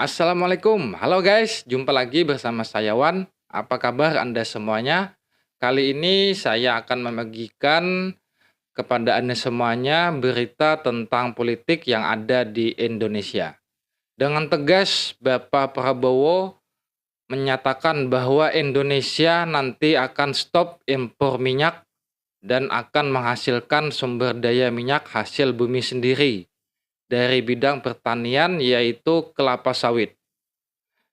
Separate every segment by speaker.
Speaker 1: Assalamualaikum, halo guys, jumpa lagi bersama saya Wan. Apa kabar Anda semuanya? Kali ini saya akan membagikan kepada Anda semuanya berita tentang politik yang ada di Indonesia. Dengan tegas, Bapak Prabowo menyatakan bahwa Indonesia nanti akan stop impor minyak dan akan menghasilkan sumber daya minyak hasil bumi sendiri dari bidang pertanian, yaitu kelapa sawit.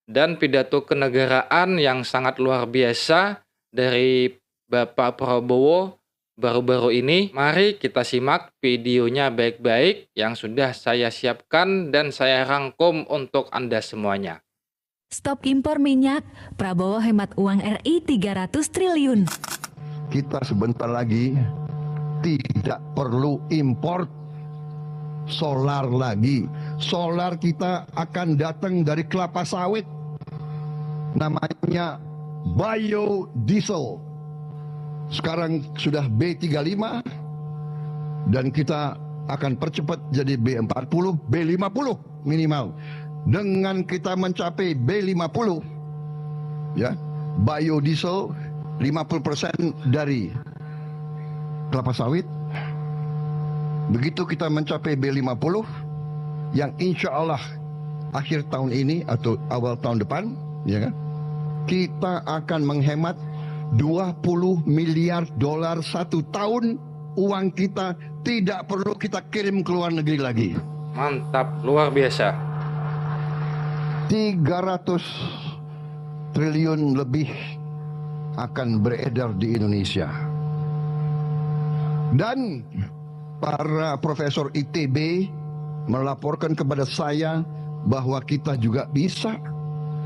Speaker 1: Dan pidato kenegaraan yang sangat luar biasa dari Bapak Prabowo baru-baru ini. Mari kita simak videonya baik-baik yang sudah saya siapkan dan saya rangkum untuk Anda semuanya.
Speaker 2: Stop impor minyak, Prabowo hemat uang RI 300 triliun.
Speaker 3: Kita sebentar lagi tidak perlu impor solar lagi. Solar kita akan datang dari kelapa sawit. Namanya biodiesel. Sekarang sudah B35 dan kita akan percepat jadi B40, B50 minimal. Dengan kita mencapai B50, ya, biodiesel 50% dari kelapa sawit. Begitu kita mencapai B50, yang insya Allah akhir tahun ini atau awal tahun depan, ya kan, kita akan menghemat 20 miliar dolar satu tahun. Uang kita tidak perlu kita kirim ke luar negeri lagi.
Speaker 1: Mantap, luar biasa.
Speaker 3: 300 triliun lebih akan beredar di Indonesia. Dan para profesor ITB melaporkan kepada saya bahwa kita juga bisa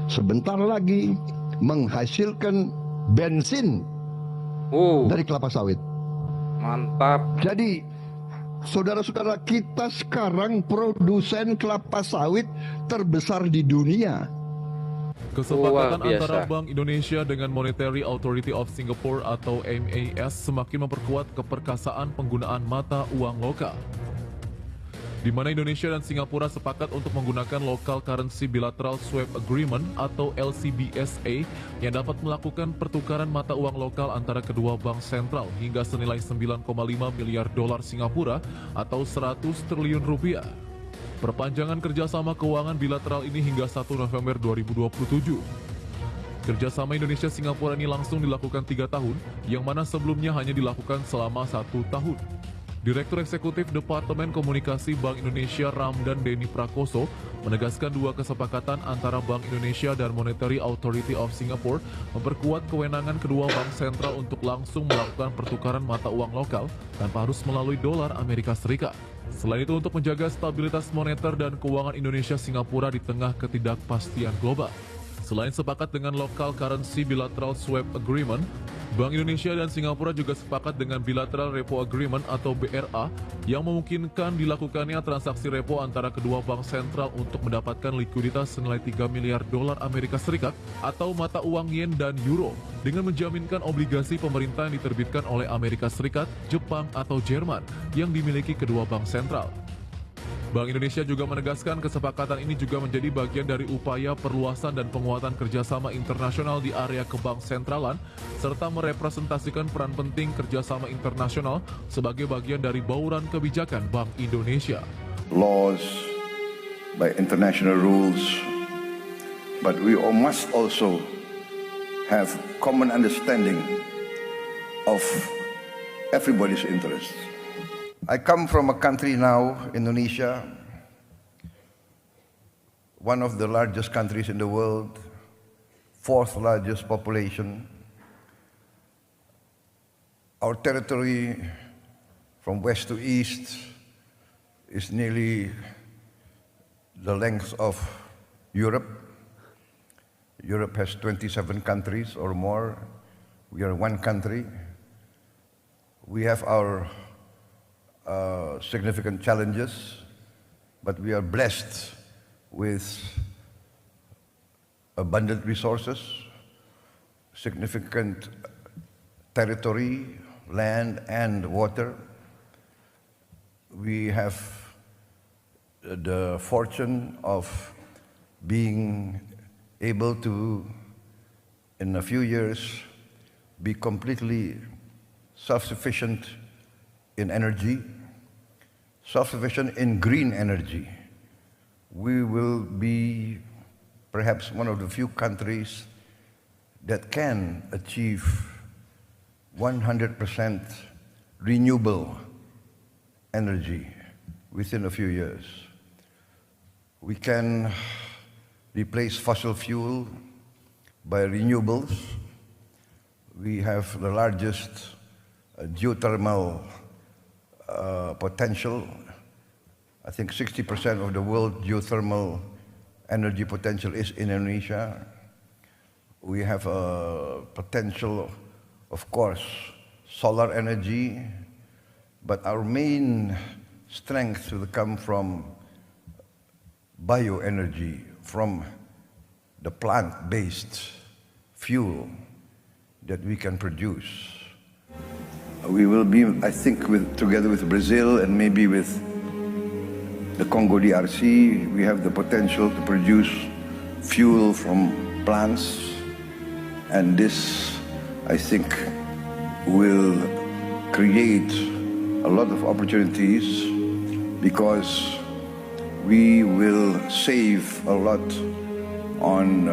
Speaker 3: sebentar lagi menghasilkan bensin dari kelapa sawit.
Speaker 1: Mantap.
Speaker 3: Jadi saudara-saudara, kita sekarang produsen kelapa sawit terbesar di dunia.
Speaker 4: Kesepakatan antara Bank Indonesia dengan Monetary Authority of Singapore atau MAS semakin memperkuat keperkasaan penggunaan mata uang lokal, di mana Indonesia dan Singapura sepakat untuk menggunakan Local Currency Bilateral Swap Agreement atau LCBSA yang dapat melakukan pertukaran mata uang lokal antara kedua bank sentral hingga senilai 9,5 miliar dolar Singapura atau 100 triliun rupiah. Perpanjangan kerjasama keuangan bilateral ini hingga 1 November 2027. Kerjasama Indonesia-Singapura ini langsung dilakukan 3 tahun, yang mana sebelumnya hanya dilakukan selama 1 tahun. Direktur Eksekutif Departemen Komunikasi Bank Indonesia Ramdan Denny Prakoso menegaskan dua kesepakatan antara Bank Indonesia dan Monetary Authority of Singapore memperkuat kewenangan kedua bank sentral untuk langsung melakukan pertukaran mata uang lokal tanpa harus melalui dolar Amerika Serikat. Selain itu, untuk menjaga stabilitas moneter dan keuangan Indonesia-Singapura di tengah ketidakpastian global. Selain sepakat dengan Local Currency Bilateral Swap Agreement, Bank Indonesia dan Singapura juga sepakat dengan Bilateral Repo Agreement atau BRA yang memungkinkan dilakukannya transaksi repo antara kedua bank sentral untuk mendapatkan likuiditas senilai 3 miliar dolar Amerika Serikat atau mata uang yen dan euro dengan menjaminkan obligasi pemerintah yang diterbitkan oleh Amerika Serikat, Jepang atau Jerman yang dimiliki kedua bank sentral. Bank Indonesia juga menegaskan kesepakatan ini juga menjadi bagian dari upaya perluasan dan penguatan kerjasama internasional di area kebang sentralan, serta merepresentasikan peran penting kerjasama internasional sebagai bagian dari bauran kebijakan Bank Indonesia.
Speaker 5: Laws, by international rules, but we must also have common understanding of everybody's interests. I come from a country now, Indonesia, one of the largest countries in the world, 4th largest population. Our territory from west to east is nearly the length of Europe. Europe has 27 countries or more. We are one country. We have our significant challenges, but we are blessed with abundant resources, significant territory, land and water. We have the fortune of being able to, in a few years, be completely self-sufficient in energy, self-sufficient in green energy. We will be perhaps one of the few countries that can achieve 100% renewable energy within a few years. We can replace fossil fuel by renewables. We have the largest geothermal potential. I think 60% of the world geothermal energy potential is in Indonesia. We have a potential, of course, solar energy, but our main strength will come from bioenergy, from the plant-based fuel that we can produce. We will be, I think, together with Brazil and maybe with the Congo DRC, we have the potential to produce fuel from plants, and this, I think, will create a lot of opportunities because we will save a lot on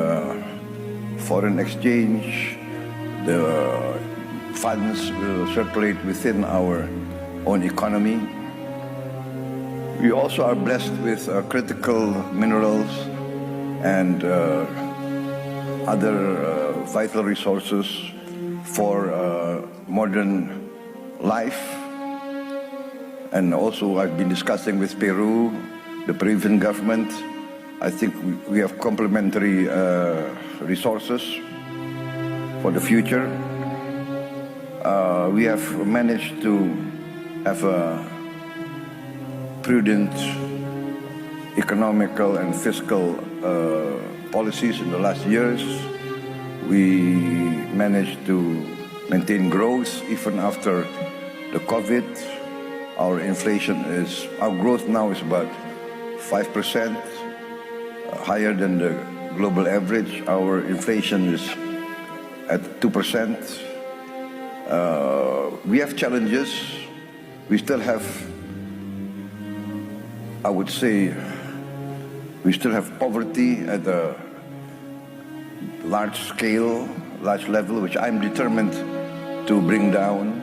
Speaker 5: foreign exchange. The funds will circulate within our own economy. We also are blessed with critical minerals and other vital resources for modern life. And also I've been discussing with Peru, the Peruvian government. I think we have complementary resources for the future. We have managed to have a prudent economical and fiscal policies in the last years. We managed to maintain growth even after the COVID. Our growth now is about 5%, higher than the global average. Our inflation is at 2%. We have challenges. We still have, I would say, we still have poverty at a large scale, large level, which I'm determined to bring down.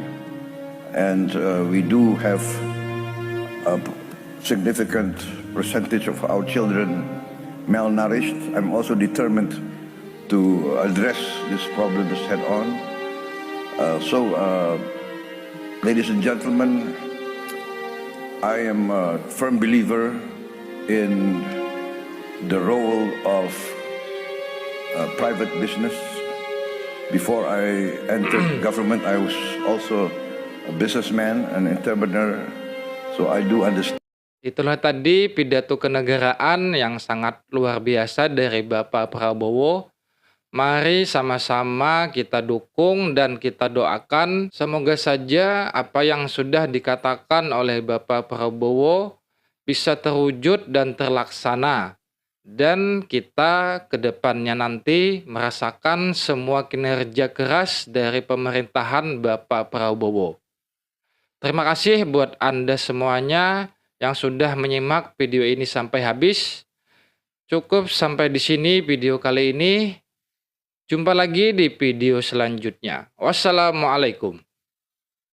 Speaker 5: And we do have a significant percentage of our children malnourished. I'm also determined to address these problems head on. Ladies and gentlemen, I am a firm believer in the role of private business. Before I entered government, I was also a businessman, an entrepreneur, so I do understand.
Speaker 1: Itulah tadi pidato kenegaraan yang sangat luar biasa dari Bapak Prabowo. Mari sama-sama kita dukung dan kita doakan semoga saja apa yang sudah dikatakan oleh Bapak Prabowo bisa terwujud dan terlaksana. Dan kita ke depannya nanti merasakan semua kinerja keras dari pemerintahan Bapak Prabowo. Terima kasih buat Anda semuanya yang sudah menyimak video ini sampai habis. Cukup sampai di sini video kali ini. Jumpa lagi di video selanjutnya. Wassalamualaikum.